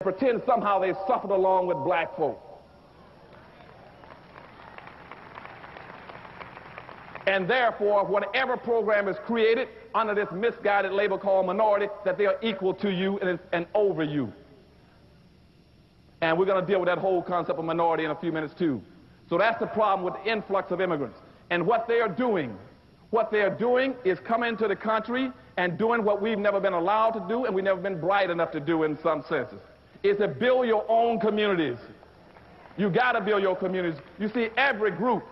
pretend somehow they suffered along with black folk. And therefore, whatever program is created under this misguided label called minority, that they are equal to you and over you. And we're going to deal with that whole concept of minority in a few minutes too. So that's the problem with the influx of immigrants. And what they are doing is coming into the country and doing what we've never been allowed to do and we've never been bright enough to do in some senses, is to build your own communities. You got to build your communities. You see, every group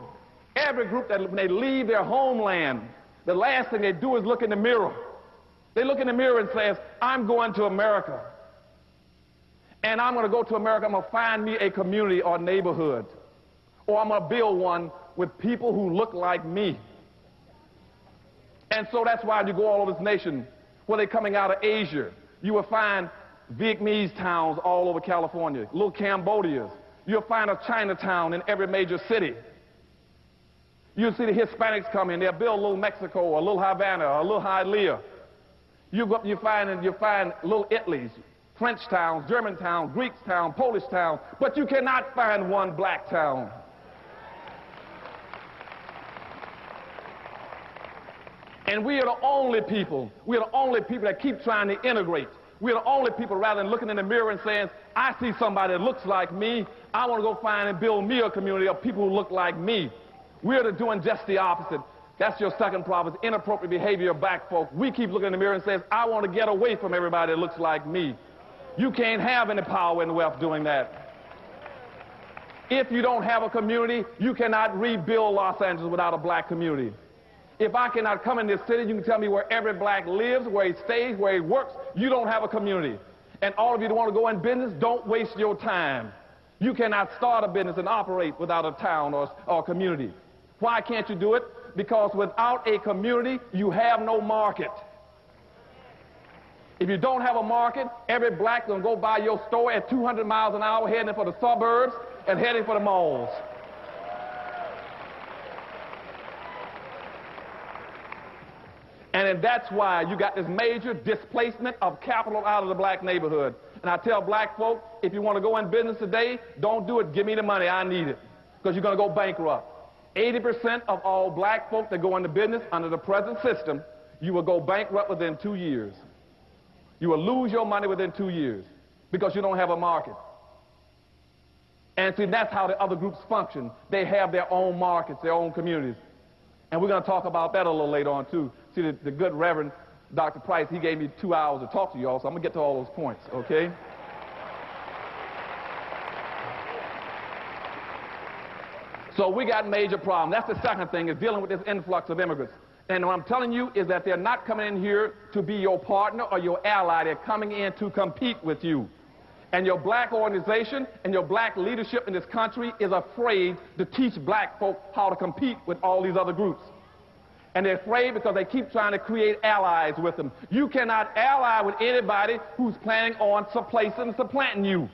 that when they leave their homeland, the last thing they do is look in the mirror. They look in the mirror and say, I'm going to America. And I'm going to go to America, I'm going to find me a community or neighborhood. Or I'm going to build one with people who look like me. And so that's why you go all over this nation, where they're coming out of Asia, you will find Vietnamese towns all over California, little Cambodias. You'll find a Chinatown in every major city. You'll see the Hispanics come in. They'll build a little Mexico, a little Havana, a little Hialeah. You find little Italys, French towns, German towns, Greek towns, Polish towns, but you cannot find one black town. And we are the only people that keep trying to integrate. We're the only people, rather than looking in the mirror and saying, I see somebody that looks like me, I want to go find and build me a community of people who look like me. We're doing just the opposite. That's your second problem, is inappropriate behavior of black folk. We keep looking in the mirror and saying, I want to get away from everybody that looks like me. You can't have any power and wealth doing that. If you don't have a community, you cannot rebuild Los Angeles without a black community. If I cannot come in this city, you can tell me where every black lives, where he stays, where he works. You don't have a community. And all of you that want to go in business, don't waste your time. You cannot start a business and operate without a town or a community. Why can't you do it? Because without a community, you have no market. If you don't have a market, every black is going to go by your store at 200 miles an hour, heading for the suburbs and heading for the malls. And that's why you got this major displacement of capital out of the black neighborhood. And I tell black folk, if you want to go in business today, don't do it. Give me the money. I need it. Because you're going to go bankrupt. 80% of all black folk that go into business under the present system, you will go bankrupt within 2 years. You will lose your money within 2 years because you don't have a market. And see, that's how the other groups function. They have their own markets, their own communities. And we're going to talk about that a little later on, too. See, the good Reverend Dr. Price, he gave me 2 hours to talk to you all, so I'm going to get to all those points, okay? So we got major problems. That's the second thing, is dealing with this influx of immigrants. And what I'm telling you is that they're not coming in here to be your partner or your ally. They're coming in to compete with you. And your black organization and your black leadership in this country is afraid to teach black folk how to compete with all these other groups. And they're afraid because they keep trying to create allies with them. You cannot ally with anybody who's planning on supplanting you.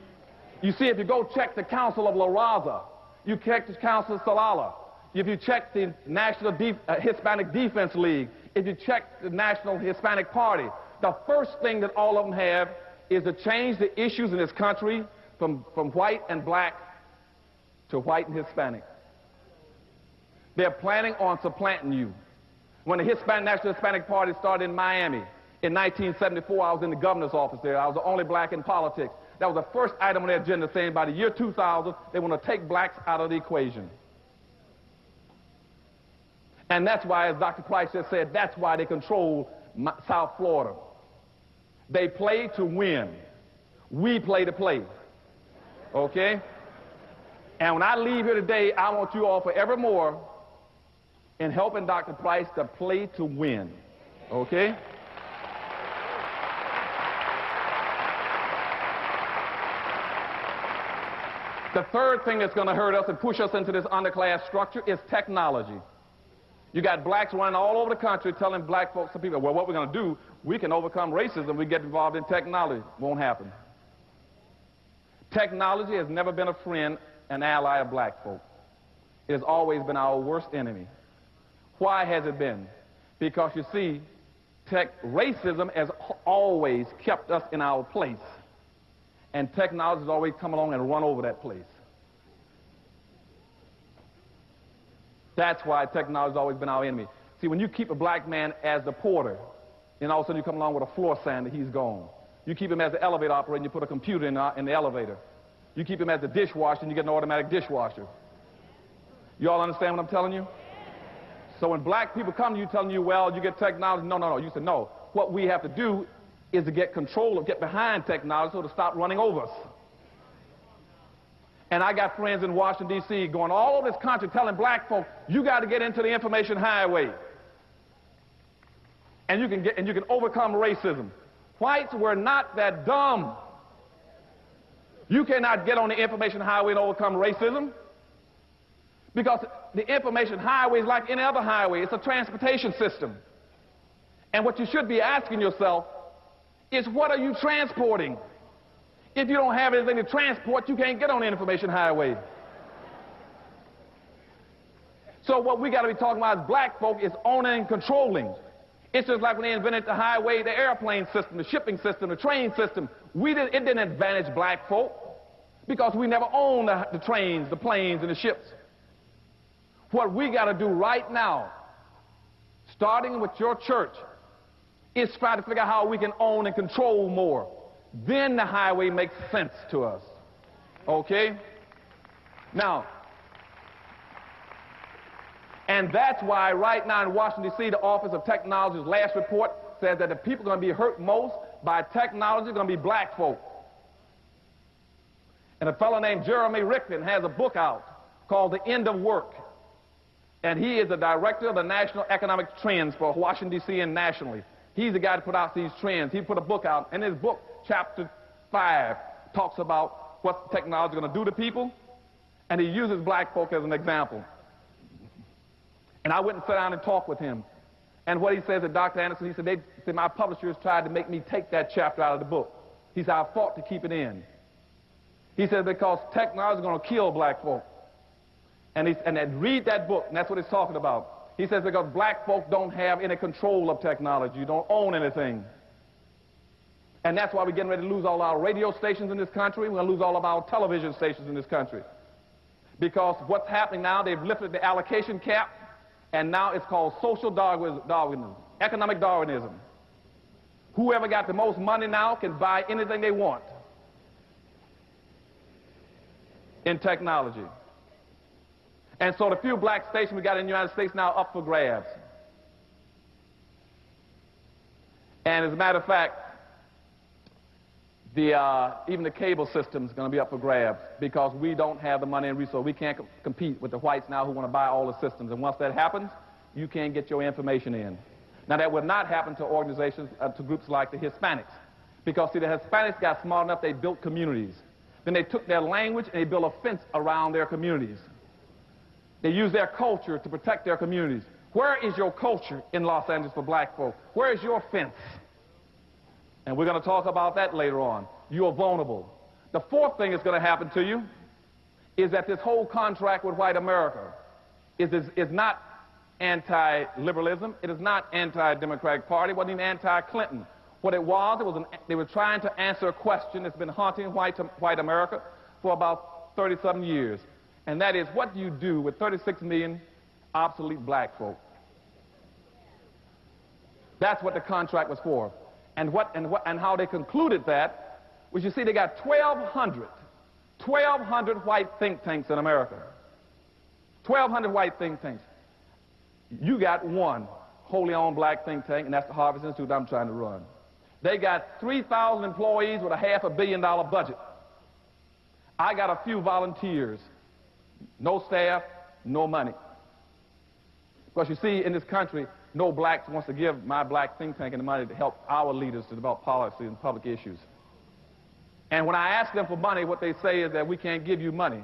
You see, if you go check the Council of La Raza, you check the Council of Salala, if you check the National Hispanic Defense League, if you check the National Hispanic Party, the first thing that all of them have is to change the issues in this country from white and black to white and Hispanic. They're planning on supplanting you. When the National Hispanic Party started in Miami in 1974, I was in the governor's office there. I was the only black in politics. That was the first item on their agenda, saying by the year 2000, they want to take blacks out of the equation. And that's why, as Dr. Price just said, that's why they control South Florida. They play to win. We play to play. Okay? And when I leave here today, I want you all forevermore in helping Dr. Price to play to win. Okay? The third thing that's going to hurt us and push us into this underclass structure is technology. You got blacks running all over the country telling black folks, some people, well, what we're going to do, we can overcome racism, we get involved in technology. Won't happen. Technology has never been a friend and ally of black folk. It has always been our worst enemy. Why has it been? Because you see, racism has always kept us in our place. And technology has always come along and run over that place. That's why technology has always been our enemy. See, when you keep a black man as the porter, and all of a sudden you come along with a floor sander, he's gone. You keep him as the elevator operator, and you put a computer in the elevator. You keep him as the dishwasher, and you get an automatic dishwasher. You all understand what I'm telling you? So when black people come to you telling you, well, you get technology, no. You say, no. What we have to do is to get control of, get behind technology so to stop running over us. And I got friends in Washington, D.C. going all over this country telling black folk, you got to get into the information highway. And you can overcome racism. Whites were not that dumb. You cannot get on the information highway and overcome racism. Because the information highway is like any other highway. It's a transportation system. And what you should be asking yourself is, what are you transporting? If you don't have anything to transport, you can't get on the information highway. So what we got to be talking about as black folk is owning and controlling. It's just like when they invented the highway, the airplane system, the shipping system, the train system. It didn't advantage black folk because we never owned the trains, the planes, and the ships. What we got to do right now, starting with your church, is try to figure out how we can own and control more. Then the highway makes sense to us. Okay? Now, and that's why right now in Washington, D.C., the Office of Technology's last report says that the people going to be hurt most by technology are going to be black folk. And a fellow named Jeremy Rickman has a book out called The End of Work. And he is the director of the National Economic Trends for Washington, D.C. and nationally. He's the guy to put out these trends. He put a book out, and his book, Chapter 5, talks about what technology is going to do to people, and he uses black folk as an example. And I went and sat down and talked with him. And what he says to Dr. Anderson, he said, my publishers tried to make me take that chapter out of the book. He said, I fought to keep it in. He said, because technology is going to kill black folk. And read that book, and that's what he's talking about. He says, because black folk don't have any control of technology. You don't own anything. And that's why we're getting ready to lose all our radio stations in this country. We're going to lose all of our television stations in this country. Because what's happening now, they've lifted the allocation cap, and now it's called social Darwinism, economic Darwinism. Whoever got the most money now can buy anything they want in technology. And so the few black stations we got in the United States now up for grabs. And as a matter of fact, even the cable system is going to be up for grabs because we don't have the money and resources. We can't compete with the whites now who want to buy all the systems. And once that happens, you can't get your information in. Now, that would not happen to organizations, to groups like the Hispanics. Because, see, the Hispanics got smart enough, they built communities. Then they took their language and they built a fence around their communities. They used their culture to protect their communities. Where is your culture in Los Angeles for black folk? Where is your fence? And we're going to talk about that later on. You are vulnerable. The fourth thing that's going to happen to you is that this whole contract with white America is not anti-liberalism. It is not anti-Democratic Party. It wasn't even anti-Clinton. What it was they were trying to answer a question that's been haunting white America for about 30-something years. And that is, what do you do with 36 million obsolete black folk? That's what the contract was for. And how they concluded that was, you see, they got 1,200 white think tanks in America. 1,200 white think tanks. You got one wholly owned black think tank, and that's the Harvest Institute I'm trying to run. They got 3,000 employees with a $500 million budget. I got a few volunteers. No staff, no money. Because you see, in this country, no blacks wants to give my black think tank any money to help our leaders to develop policy and public issues. And when I ask them for money, what they say is that we can't give you money.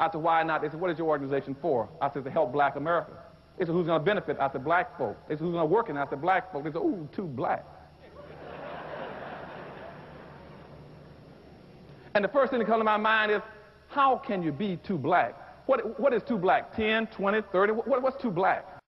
I said, why not? They said, what is your organization for? I said, to help black America. They said, who's going to benefit? I said, black folk. They said, who's going to work in it? I said, black folk. They said, ooh, too black. And the first thing that comes to my mind is, how can you be too black? What is too black? 10, 20, 30? What's too black?